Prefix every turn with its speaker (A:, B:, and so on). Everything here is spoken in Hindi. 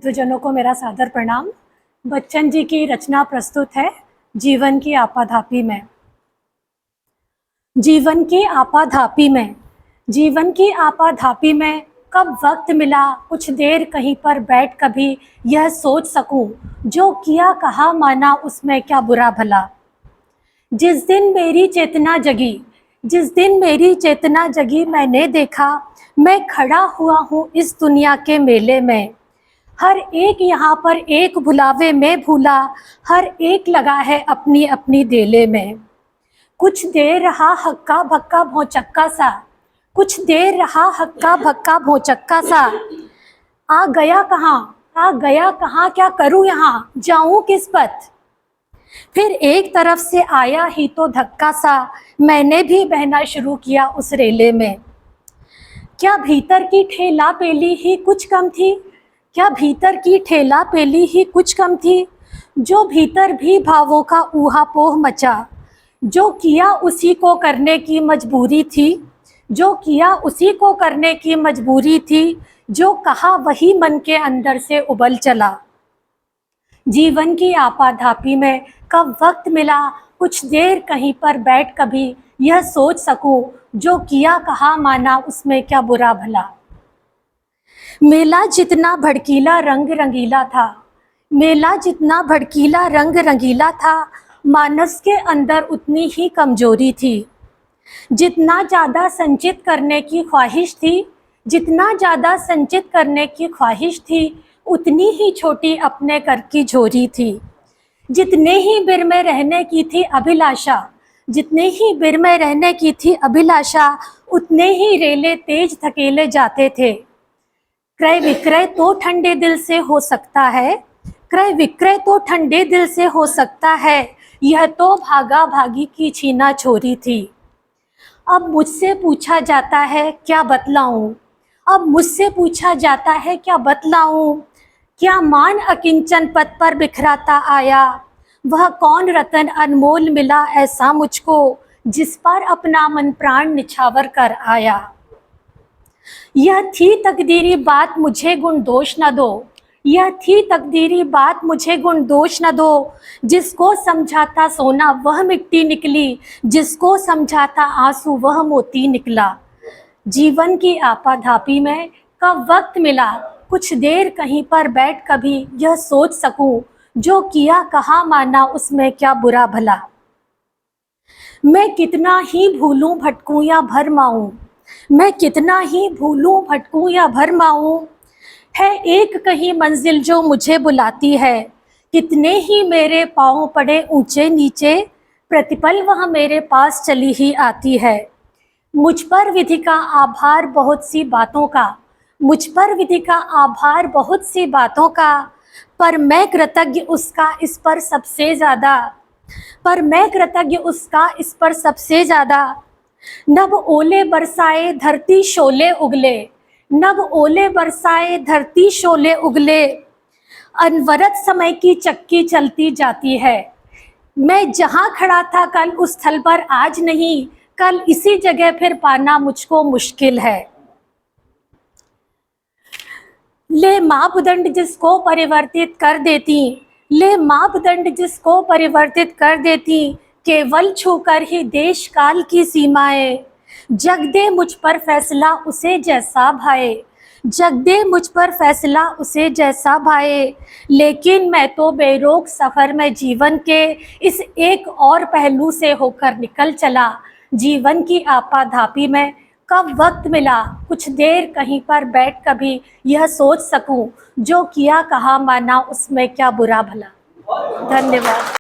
A: विद्वजनों को मेरा सादर प्रणाम। बच्चन जी की रचना प्रस्तुत है जीवन की आपाधापी में। जीवन की आपाधापी में, जीवन की आपाधापी में कब वक्त मिला कुछ देर कहीं पर बैठ कभी यह सोच सकूं, जो किया कहा माना उसमें क्या बुरा भला। जिस दिन मेरी चेतना जगी, जिस दिन मेरी चेतना जगी, मैंने देखा मैं खड़ा हुआ हूँ इस दुनिया के मेले में। हर एक यहाँ पर एक भुलावे में भूला, हर एक लगा है अपनी अपनी देले में। कुछ देर रहा हक्का भक्का भौचक्का सा, कुछ देर रहा हक्का भक्का भौचक्का सा। आ गया कहाँ, आ गया कहाँ, क्या करूँ यहाँ, जाऊँ किस पथ। फिर एक तरफ से आया ही तो धक्का सा, मैंने भी बहना शुरू किया उस रेले में। क्या भीतर की ठेला पेली ही कुछ कम थी, क्या भीतर की ठेला पेली ही कुछ कम थी। जो भीतर भी भावों का ऊहापोह मचा, जो किया उसी को करने की मजबूरी थी, जो किया उसी को करने की मजबूरी थी। जो कहा वही मन के अंदर से उबल चला। जीवन की आपाधापी में कब वक्त मिला कुछ देर कहीं पर बैठ कभी यह सोच सकूं, जो किया कहा माना उसमें क्या बुरा भला। मेला जितना भड़कीला रंग रंगीला था, मेला जितना भड़कीला रंग रंगीला था, मानस के अंदर उतनी ही कमजोरी थी। जितना ज़्यादा संचित करने की ख्वाहिश थी, जितना ज़्यादा संचित करने की ख्वाहिश थी, उतनी ही छोटी अपने कर की झोरी थी। जितने ही बिर में रहने की थी अभिलाषा, जितने ही बिर में रहने की थी अभिलाषा, उतने ही रेले तेज धकेले जाते थे। क्रय विक्रय तो ठंडे दिल से हो सकता है, क्रय विक्रय तो ठंडे दिल से हो सकता है, यह तो भागा भागी की छीना छोरी थी। अब मुझसे पूछा जाता है क्या बतलाऊं, अब मुझसे पूछा जाता है क्या बतलाऊं। क्या मान अकिंचन पथ पर बिखराता आया, वह कौन रतन अनमोल मिला ऐसा मुझको, जिस पर अपना मन प्राण निछावर कर आया। यह थी तकदीरी बात मुझे गुण दोष न दो, यह थी तकदीरी बात मुझे गुण दोष न दो। जिसको समझाता सोना वह मिट्टी निकली, जिसको समझाता आंसू वह मोती निकला। जीवन की आपाधापी में कब वक्त मिला कुछ देर कहीं पर बैठ कभी यह सोच सकूं, जो किया कहा माना उसमें क्या बुरा भला। मैं कितना ही भूलूं भटकूं या भरमाऊं, मैं कितना ही भूलूं भटकूं या भरमाऊं। है एक कहीं मंजिल जो मुझे बुलाती है, कितने ही मेरे पाँव पड़े ऊंचे नीचे, प्रतिपल वह मेरे पास चली ही आती है। मुझ पर विधि का आभार बहुत सी बातों का, मुझ पर विधि का आभार बहुत सी बातों का, पर मैं कृतज्ञ उसका इस पर सबसे ज़्यादा, पर मैं कृतज्ञ उसका इस पर सबसे ज़्यादा। नभ ओले बरसाए धरती शोले उगले, नभ ओले बरसाए धरती शोले उगले। अनवरत समय की चक्की चलती जाती है, मैं जहाँ खड़ा था कल उस स्थल पर आज नहीं, कल इसी जगह फिर पाना मुझको मुश्किल है। ले मापदंड जिसको परिवर्तित कर देती, ले मापदंड जिसको परिवर्तित कर देती, केवल छूकर ही देश काल की सीमाएं। जग दे मुझ पर फैसला उसे जैसा भाए, जग दे मुझ पर फैसला उसे जैसा भाए। लेकिन मैं तो बेरोक सफ़र में जीवन के इस एक और पहलू से होकर निकल चला। जीवन की आपाधापी में कब वक्त मिला कुछ देर कहीं पर बैठ कभी यह सोच सकूं, जो किया कहा माना उसमें क्या बुरा भला। धन्यवाद।